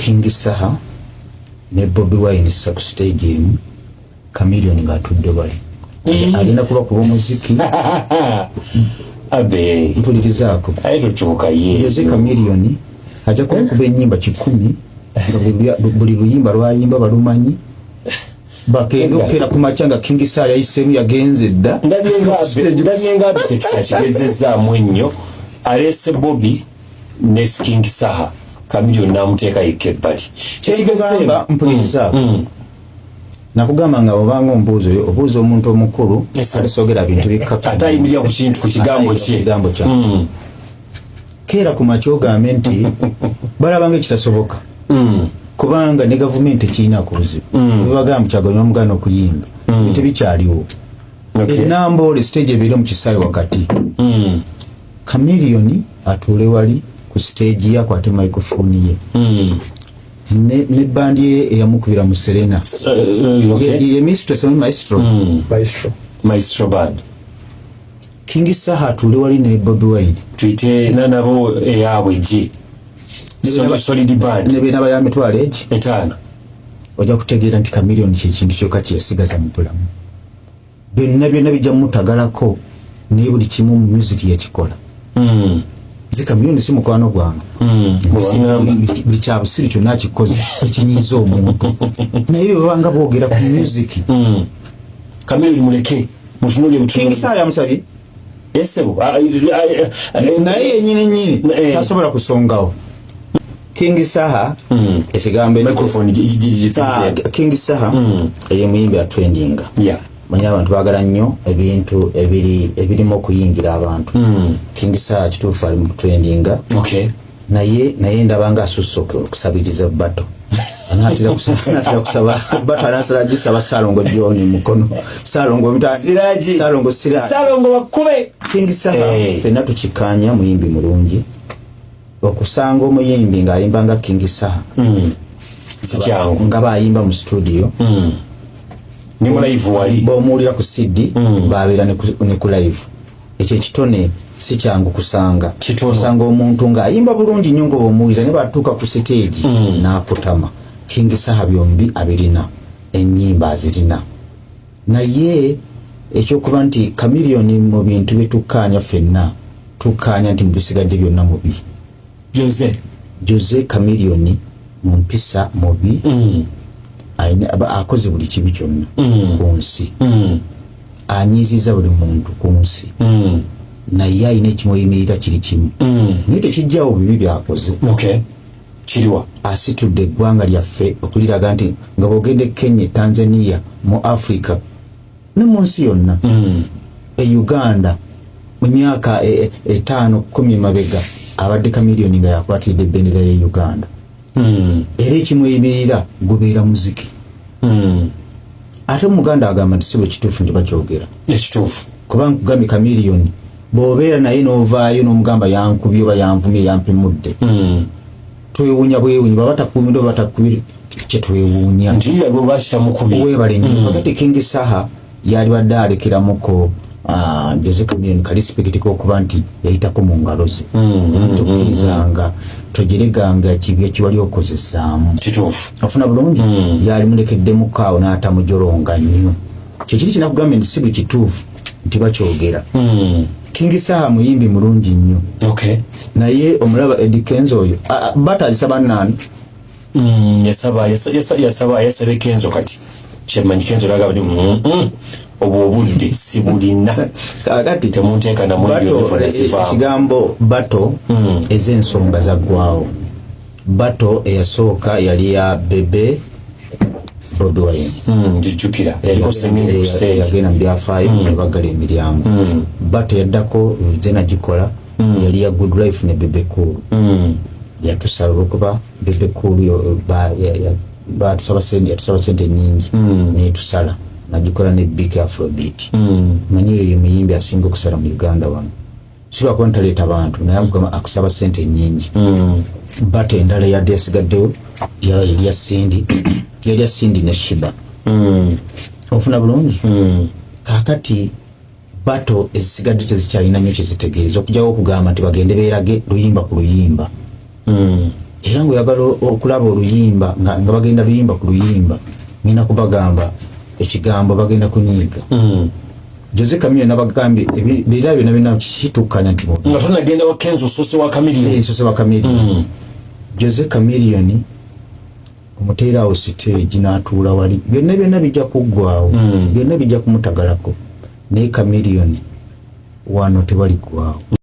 King Saha ne Bobi Wine ku stage emu Chameleone ngatudde bali agenda kuba ku muziki abe mpulirizaako ayo tuchuka ye Jose Chameleone aja kuba ennyimba 10 buli luyimba lwayimba balumanyi bakendokera ku machanga King Saha yayisemu yagenze dda ndabyenga tekisakigezeza mwenyo alese Bobby ne King Saha Chameleone namuteeka ikebali kyekigamba mpulirizaako nakugamba nga obanga obuuza omuntu omukulu alisogera bintu bikaka atayimirira ku kintu ku kigambo kye kera ku makyo ogambe nti balabanga ekitasoboka kubanga ne gavumenti ekirina ku buzibu bibagamba kyaganywa mugana okuyimba bintu bikyaliwo enamboole stage ebeere mu kisaawe wakati Chameleone atuule wali ku stage yakwate microphone ye ne bandi ye eyamukubira mu Serena ye maestro band King Saha atuule wali ne Bobi Wine tuite nabo eyabwe je solid band ne bena bayame twaleji etana ojja kutegeera nti Chameleone kintu kyokka kyesigaza mu bulamu byonna bijja mutagalako ne buli kimu mu music yakikola Chameleone si mukwano gwange buli kyabusiri kyonna akikoze ekinyiiza omuntu naye babanga boogera ku music Chameleone muleke mutunule King Saha yamusabye yesebo naye yennyini tasobola kusongawo King Saha ekigambo microphone King Saha ye muyimbi atrendinga manya abantu bagala nnyo ebintu ebirimu okuyingira abantu King Saha kituufu ali mu trendinga naye ndabanga asusse okusabiriza Bato anatira kusaba Bato anasala gisaba Salongo John mukono Salongo Salongo bakube King Saha fena tukikanya muyimbi mulungi okusanga omuyimbi ng'ayimbanga King Saha sikyangu nga bayimba mu studio ni mu live wali bomuulira ku CD babeera ne ku live ekyo kitone si kyangu kusanga omuntu ng'ayimba bulungi nnyo ng'omuwuliza ne batuuka ku stage n'akutama King Saha byombi abirina ennyimba azirina naye ekyokuba nti Chameleone mu bintu bye tukkaanya ffenna tukkaanya nti mubisigadde byonna mubi Jose Chameleone mu mpisa mubi akoze buli kibi kyonna ku nsi anyiiziza buli muntu ku nsi naye ayina ekimweyimirira kiri kimu naye tekijjawo bibi byakoze kiriwa asitudde eggwanga lyaffe okuliraga nti nga bwogedde Kenya Tanzania mu Africa ne mu nsi yonna Uganda mu myaka 5-10 mabega abadde Chameleone nga yakwatidde ebbendera ya Uganda era ekimweyimirira gubeera muziki ate Muganda agamba nti si bwe kituufu nti bakyogera ekituufu kubanga kugambye Chameleone bw'obeera naye n'ovaayo n'omugamba yankubye oba yanvumye yampimudde twewuunya bwewuunya baba batakuumira oba batakubire kye twewuunya nti bwe bakitamukubi weebale nnyo wakati King Saha yali badde alekeramuko Jose Chameleone kalispect kokuba nti yayitako mu ngalo ze tukkirizanga togereganga ekibya kiwali okozesaamu kituufu afuna bulungi yali mulekeddemu kaawo n'atamujolonga nnyo kyekiri kinakugambye nti si bwe kituufu nti bakyogera King Saha muyimbi mulungi nnyo naye omulaba Eddie Kenzo oyo Bato alisaba nani yasaba Kenzo kati kyemanyi Kenzo lagaba obudde sibulina kakati temunteeka ekigambo Bato ez'ensonga zaggwawo Bato eyasooka yali ya Bebe Bobi Wine jujjukira yaliko singing ku stage yagenda mu byafaayo ne bagala emiryango Bato yaddako zena gikola yali ya Good Life ne Bebe Cool yatusaba olwokuba Bebe Cool yatusaba sente nyingi netusala nagikola ne Big Afrobeat manyi ye muyimbi asinga okusala mu Uganda wano siba kwa ntaleta abantu naye agamba akusaba sente nyingi Bato endala yadde yasigaddewo yali ya Cindy ne Shiba ofuna bulungi kakati Bato ezisigadde tezikyalina nnyo kyezitegeeza okujjawo okugamba nti bagende beerage luyimba ku luyimba era ng'oyagala okulaba oluyimba nga bagenda luyimba ku luyimba ngenda kubagamba ekigambo bagenda kunyiiga. Jose Chameleone nabagambye ebira byonna kitukanya nti nga tunagenda wa Kenzo Sose wa Chameleone. Sose wa Chameleone. Jose Chameleone omuteera awo stage n'atuula wali byonna bijja kuggwaawo, byonna bijja kumutagalako naye Chameleone wano tebali ggwaawo.